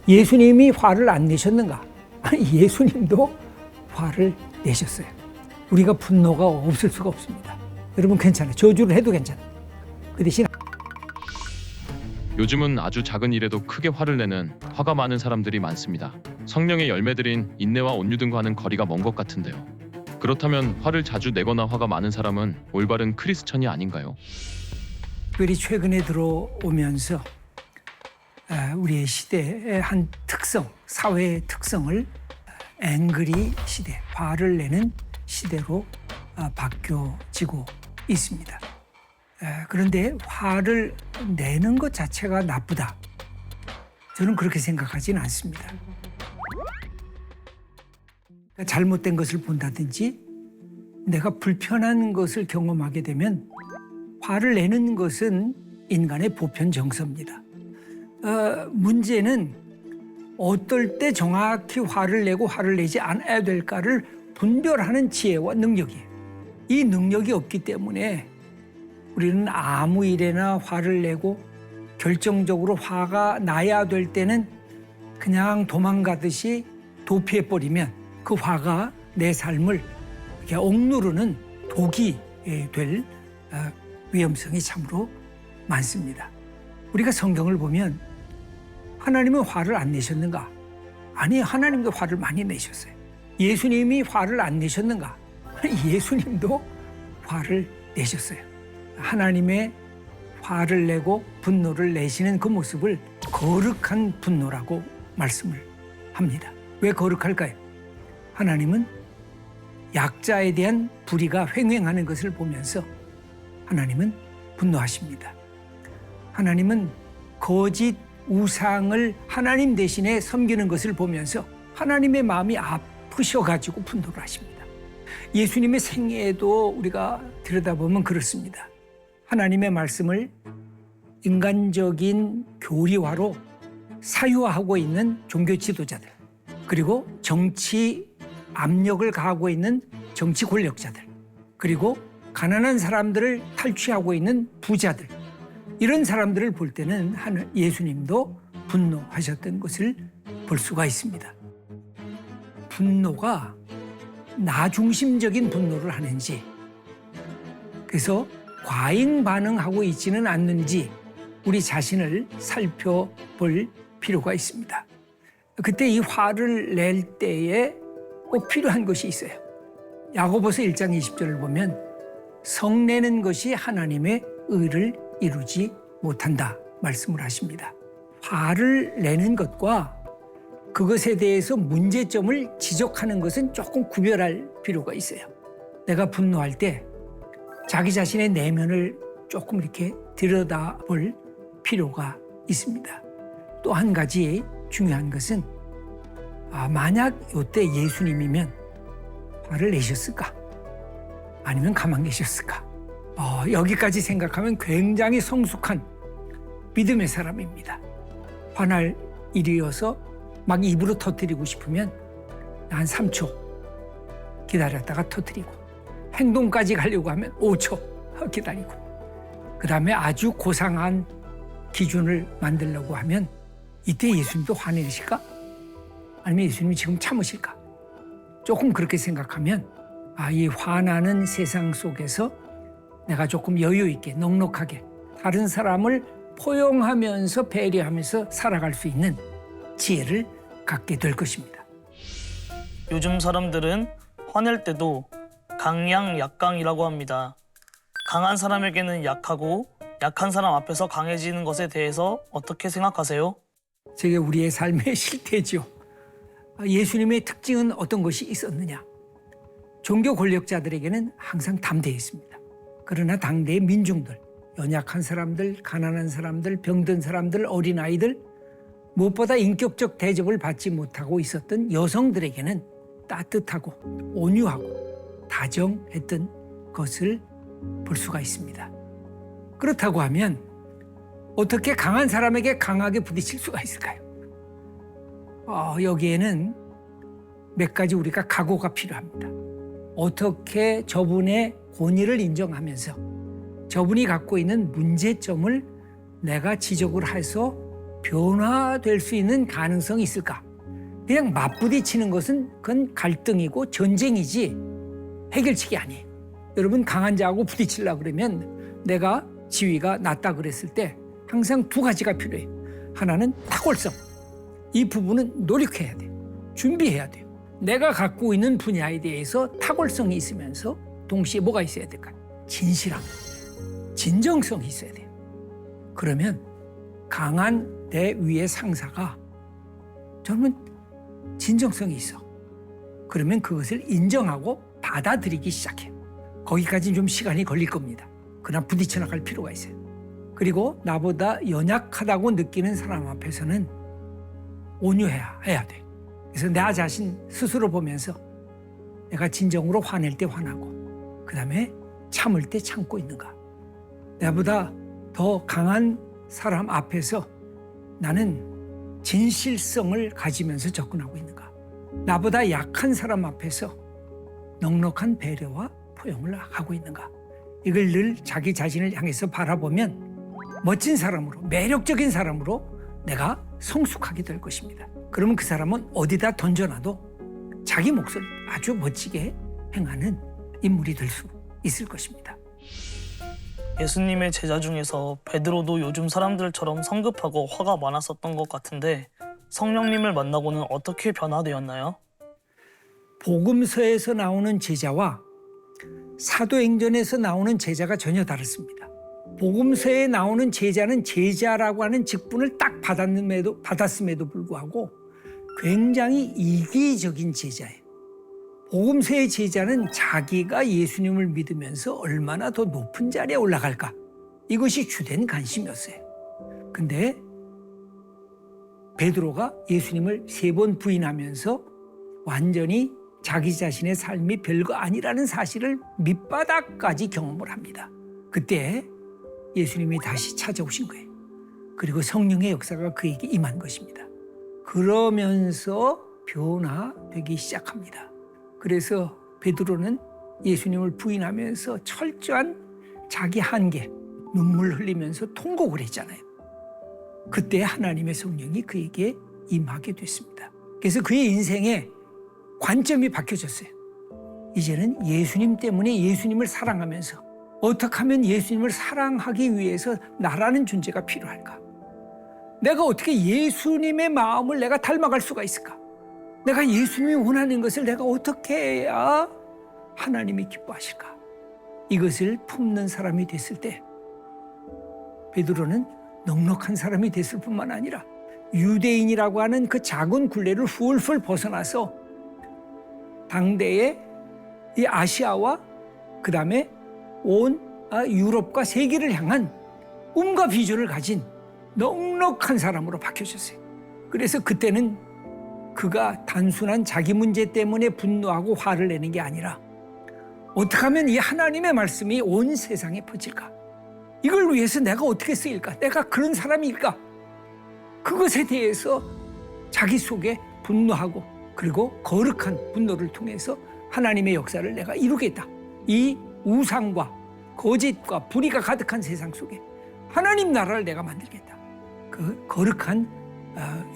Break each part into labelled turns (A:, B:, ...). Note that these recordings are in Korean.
A: 예수님이 화를 안 내셨는가? 아니, 예수님도 화를 내셨어요. 우리가 분노가 없을 수가 없습니다. 여러분 괜찮아요. 저주를 해도 괜찮아요. 그 대신
B: 요즘은 아주 작은 일에도 크게 화를 내는 화가 많은 사람들이 많습니다. 성령의 열매들인 인내와 온유 등과는 거리가 먼 것 같은데요. 그렇다면 화를 자주 내거나 화가 많은 사람은 올바른 크리스천이 아닌가요?
A: 특별히 최근에 들어오면서 우리의 시대의 한 특성, 사회의 특성을 앵그리 시대, 화를 내는 시대로 바뀌어지고 있습니다. 그런데 화를 내는 것 자체가 나쁘다. 저는 그렇게 생각하지는 않습니다. 잘못된 것을 본다든지 내가 불편한 것을 경험하게 되면 화를 내는 것은 인간의 보편 정서입니다. 문제는 어떨 때 정확히 화를 내고 화를 내지 않아야 될까를 분별하는 지혜와 능력이에요. 이 능력이 없기 때문에 우리는 아무 일에나 화를 내고 결정적으로 화가 나야 될 때는 그냥 도망가듯이 도피해버리면 그 화가 내 삶을 이렇게 억누르는 독이 될 위험성이 참으로 많습니다. 우리가 성경을 보면 하나님은 화를 안 내셨는가? 아니, 하나님도 화를 많이 내셨어요. 예수님이 화를 안 내셨는가? 예수님도 화를 내셨어요. 하나님의 화를 내고 분노를 내시는 그 모습을 거룩한 분노라고 말씀을 합니다. 왜 거룩할까요? 하나님은 약자에 대한 불의가 횡행하는 것을 보면서 하나님은 분노하십니다. 하나님은 거짓 우상을 하나님 대신에 섬기는 것을 보면서 하나님의 마음이 아프셔가지고 분노를 하십니다. 예수님의 생애에도 우리가 들여다보면 그렇습니다. 하나님의 말씀을 인간적인 교리화로 사유화하고 있는 종교 지도자들, 그리고 정치 압력을 가하고 있는 정치 권력자들, 그리고 가난한 사람들을 탈취하고 있는 부자들, 이런 사람들을 볼 때는 예수님도 분노하셨던 것을 볼 수가 있습니다. 분노가 나 중심적인 분노를 하는지, 그래서 과잉 반응하고 있지는 않는지 우리 자신을 살펴볼 필요가 있습니다. 그때 이 화를 낼 때에 꼭 필요한 것이 있어요. 야고보서 1장 20절을 보면 성내는 것이 하나님의 의를 이루지 못한다 말씀을 하십니다. 화를 내는 것과 그것에 대해서 문제점을 지적하는 것은 조금 구별할 필요가 있어요. 내가 분노할 때 자기 자신의 내면을 조금 이렇게 들여다볼 필요가 있습니다. 또 한 가지 중요한 것은 만약 이때 예수님이면 화를 내셨을까? 아니면 가만 계셨을까? 여기까지 생각하면 굉장히 성숙한 믿음의 사람입니다. 화날 일이어서 막 입으로 터뜨리고 싶으면 한 3초 기다렸다가 터뜨리고, 행동까지 가려고 하면 5초 기다리고, 그 다음에 아주 고상한 기준을 만들려고 하면 이때 예수님도 화내실까? 아니면 예수님이 지금 참으실까? 조금 그렇게 생각하면 이 화나는 세상 속에서 내가 조금 여유 있게 넉넉하게 다른 사람을 포용하면서 배려하면서 살아갈 수 있는 지혜를 갖게 될 것입니다.
C: 요즘 사람들은 화낼 때도 강양, 약강이라고 합니다. 강한 사람에게는 약하고 약한 사람 앞에서 강해지는 것에 대해서 어떻게 생각하세요?
A: 저게 우리의 삶의 실태죠. 예수님의 특징은 어떤 것이 있었느냐? 종교 권력자들에게는 항상 담대했습니다. 그러나 당대의 민중들, 연약한 사람들, 가난한 사람들, 병든 사람들, 어린아이들, 무엇보다 인격적 대접을 받지 못하고 있었던 여성들에게는 따뜻하고 온유하고 다정했던 것을 볼 수가 있습니다. 그렇다고 하면 어떻게 강한 사람에게 강하게 부딪힐 수가 있을까요? 여기에는 몇 가지 우리가 각오가 필요합니다. 어떻게 저분의 권위를 인정하면서 저분이 갖고 있는 문제점을 내가 지적을 해서 변화될 수 있는 가능성이 있을까? 그냥 맞부딪히는 것은 그건 갈등이고 전쟁이지 해결책이 아니에요. 여러분 강한 자하고 부딪히려고 그러면 내가 지위가 낮다 그랬을 때 항상 두 가지가 필요해요. 하나는 탁월성. 이 부분은 노력해야 돼요. 준비해야 돼요. 내가 갖고 있는 분야에 대해서 탁월성이 있으면서 동시에 뭐가 있어야 될까요? 진실함, 진정성이 있어야 돼요. 그러면 강한 내 위의 상사가 저는 진정성이 있어. 그러면 그것을 인정하고 받아들이기 시작해요. 거기까지는 좀 시간이 걸릴 겁니다. 그러나 부딪혀 나갈 필요가 있어요. 그리고 나보다 연약하다고 느끼는 사람 앞에서는 온유해야 돼. 그래서 나 자신 스스로 보면서 내가 진정으로 화낼 때 화나고 그다음에 참을 때 참고 있는가. 나보다 더 강한 사람 앞에서 나는 진실성을 가지면서 접근하고 있는가. 나보다 약한 사람 앞에서 넉넉한 배려와 포용을 하고 있는가. 이걸 늘 자기 자신을 향해서 바라보면 멋진 사람으로, 매력적인 사람으로 내가 성숙하게 될 것입니다. 그러면 그 사람은 어디다 던져놔도 자기 몫을 아주 멋지게 행하는 인물이 될 수 있을 것입니다.
C: 예수님의 제자 중에서 베드로도 요즘 사람들처럼 성급하고 화가 많았었던 것 같은데 성령님을 만나고는 어떻게 변화되었나요?
A: 복음서에서 나오는 제자와 사도행전에서 나오는 제자가 전혀 다릅니다. 복음서에 나오는 제자는 제자라고 하는 직분을 딱 받았음에도 불구하고 굉장히 이기적인 제자예요. 복음서의 제자는 자기가 예수님을 믿으면서 얼마나 더 높은 자리에 올라갈까, 이것이 주된 관심이었어요. 근데 베드로가 예수님을 3번 부인하면서 완전히 자기 자신의 삶이 별거 아니라는 사실을 밑바닥까지 경험을 합니다. 그때 예수님이 다시 찾아오신 거예요. 그리고 성령의 역사가 그에게 임한 것입니다. 그러면서 변화되기 시작합니다. 그래서 베드로는 예수님을 부인하면서 철저한 자기 한계, 눈물 흘리면서 통곡을 했잖아요. 그때 하나님의 성령이 그에게 임하게 됐습니다. 그래서 그의 인생에 관점이 바뀌어졌어요. 이제는 예수님 때문에 예수님을 사랑하면서 어떻게 하면 예수님을 사랑하기 위해서 나라는 존재가 필요할까? 내가 어떻게 예수님의 마음을 내가 닮아갈 수가 있을까? 내가 예수님이 원하는 것을 내가 어떻게 해야 하나님이 기뻐하실까? 이것을 품는 사람이 됐을 때 베드로는 넉넉한 사람이 됐을 뿐만 아니라 유대인이라고 하는 그 작은 굴레를 훌훌 벗어나서 당대의 이 아시아와 그 다음에 온 유럽과 세계를 향한 꿈과 비전을 가진 넉넉한 사람으로 바뀌어졌어요. 그래서 그때는 그가 단순한 자기 문제 때문에 분노하고 화를 내는 게 아니라 어떻게 하면 이 하나님의 말씀이 온 세상에 퍼질까? 이걸 위해서 내가 어떻게 쓰일까? 내가 그런 사람일까? 그것에 대해서 자기 속에 분노하고 그리고 거룩한 분노를 통해서 하나님의 역사를 내가 이루겠다. 이 우상과 거짓과 불의가 가득한 세상 속에 하나님 나라를 내가 만들겠다. 그 거룩한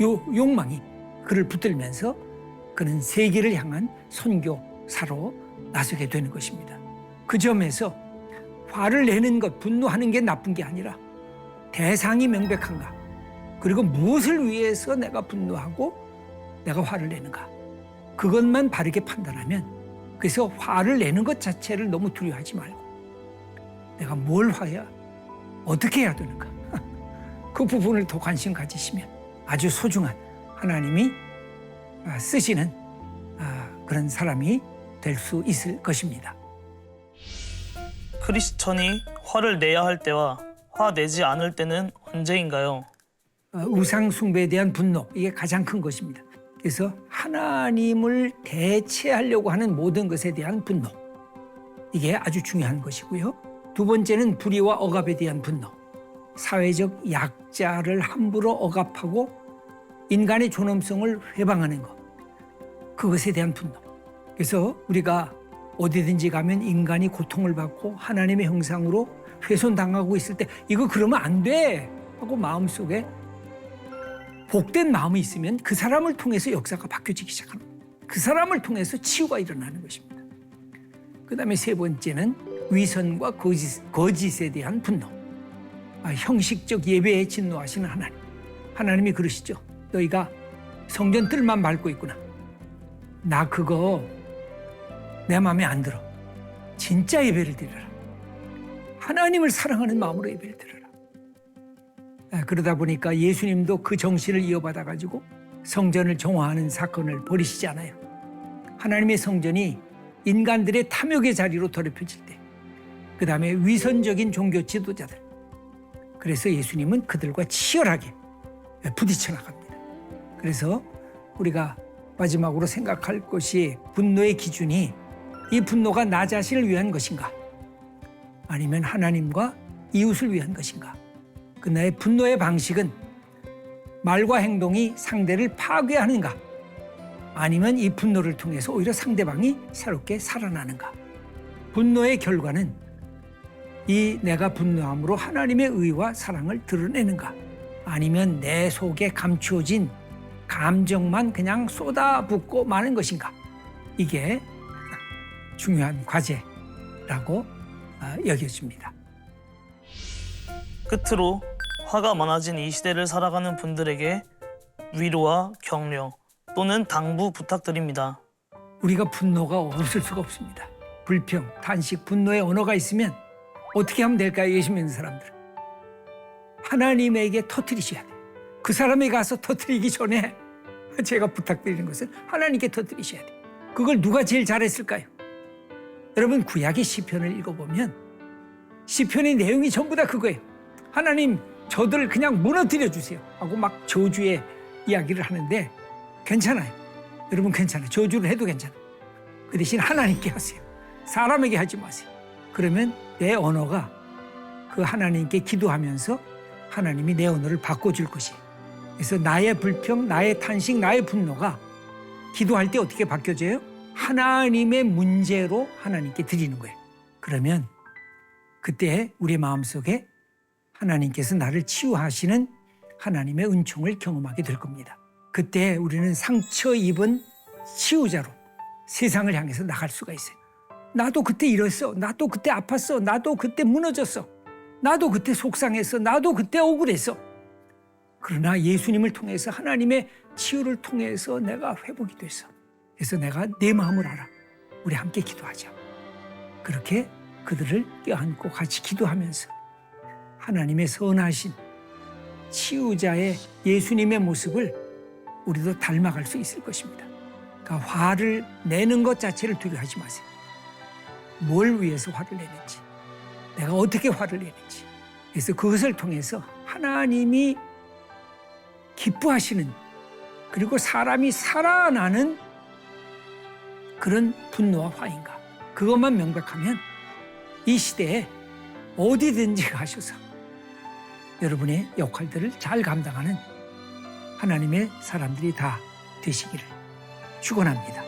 A: 욕망이 그를 붙들면서 그는 세계를 향한 선교사로 나서게 되는 것입니다. 그 점에서 화를 내는 것, 분노하는 게 나쁜 게 아니라 대상이 명백한가? 그리고 무엇을 위해서 내가 분노하고 내가 화를 내는가? 그것만 바르게 판단하면, 그래서 화를 내는 것 자체를 너무 두려워하지 말고 내가 뭘 화해야, 어떻게 해야 되는가? 그 부분을 더 관심 가지시면 아주 소중한 하나님이 쓰시는 그런 사람이 될 수 있을 것입니다.
C: 크리스천이 화를 내야 할 때와 화내지 않을 때는 언제인가요?
A: 우상 숭배에 대한 분노, 이게 가장 큰 것입니다. 그래서 하나님을 대체하려고 하는 모든 것에 대한 분노, 이게 아주 중요한 것이고요. 두 번째는 불의와 억압에 대한 분노, 사회적 약자를 함부로 억압하고 인간의 존엄성을 회방하는 것, 그것에 대한 분노. 그래서 우리가 어디든지 가면 인간이 고통을 받고 하나님의 형상으로 훼손당하고 있을 때 이거 그러면 안 돼 하고 마음속에 복된 마음이 있으면 그 사람을 통해서 역사가 바뀌어지기 시작합니다. 그 사람을 통해서 치유가 일어나는 것입니다. 그 다음에 세 번째는 위선과 거짓에 대한 분노. 형식적 예배에 진노하시는 하나님. 하나님이 그러시죠. 너희가 성전 뜰만 밟고 있구나. 나 그거 내 마음에 안 들어. 진짜 예배를 드려라. 하나님을 사랑하는 마음으로 예배를 드려라. 그러다 보니까 예수님도 그 정신을 이어받아가지고 성전을 정화하는 사건을 벌이시지 않아요. 하나님의 성전이 인간들의 탐욕의 자리로 더럽혀질 때, 그 다음에 위선적인 종교 지도자들, 그래서 예수님은 그들과 치열하게 부딪혀 나갑니다. 그래서 우리가 마지막으로 생각할 것이 분노의 기준이 이 분노가 나 자신을 위한 것인가 아니면 하나님과 이웃을 위한 것인가. 그 나의 분노의 방식은 말과 행동이 상대를 파괴하는가 아니면 이 분노를 통해서 오히려 상대방이 새롭게 살아나는가. 분노의 결과는 이 내가 분노함으로 하나님의 의와 사랑을 드러내는가 아니면 내 속에 감추어진 감정만 그냥 쏟아붓고 마는 것인가. 이게 중요한 과제라고 여겨집니다.
C: 끝으로 화가 많아진 이 시대를 살아가는 분들에게 위로와 격려 또는 당부 부탁드립니다.
A: 우리가 분노가 없을 수가 없습니다. 불평, 탄식, 분노의 언어가 있으면 어떻게 하면 될까요? 예수 믿는 사람들. 하나님에게 터뜨리셔야 돼요. 그 사람에게 가서 터뜨리기 전에 제가 부탁드리는 것은 하나님께 터뜨리셔야 돼요. 그걸 누가 제일 잘했을까요? 여러분 구약의 시편을 읽어보면 시편의 내용이 전부 다 그거예요. 하나님 저들 그냥 무너뜨려 주세요 하고 막 저주의 이야기를 하는데 괜찮아요. 여러분 괜찮아요. 저주를 해도 괜찮아요. 그 대신 하나님께 하세요. 사람에게 하지 마세요. 그러면 내 언어가 그 하나님께 기도하면서 하나님이 내 언어를 바꿔줄 것이에요. 그래서 나의 불평, 나의 탄식, 나의 분노가 기도할 때 어떻게 바뀌어져요? 하나님의 문제로 하나님께 드리는 거예요. 그러면 그때 우리 마음속에 하나님께서 나를 치유하시는 하나님의 은총을 경험하게 될 겁니다. 그때 우리는 상처 입은 치유자로 세상을 향해서 나갈 수가 있어요. 나도 그때 이랬어. 나도 그때 아팠어. 나도 그때 무너졌어. 나도 그때 속상했어. 나도 그때 억울했어. 그러나 예수님을 통해서 하나님의 치유를 통해서 내가 회복이 됐어. 그래서 내가 내 마음을 알아. 우리 함께 기도하자. 그렇게 그들을 껴안고 같이 기도하면서 하나님의 선하신 치유자의 예수님의 모습을 우리도 닮아갈 수 있을 것입니다. 그러니까 화를 내는 것 자체를 두려워하지 마세요. 뭘 위해서 화를 내는지, 내가 어떻게 화를 내는지. 그래서 그것을 통해서 하나님이 기뻐하시는, 그리고 사람이 살아나는 그런 분노와 화인가, 그것만 명백하면 이 시대에 어디든지 가셔서 여러분의 역할들을 잘 감당하는 하나님의 사람들이 다 되시기를 축원합니다.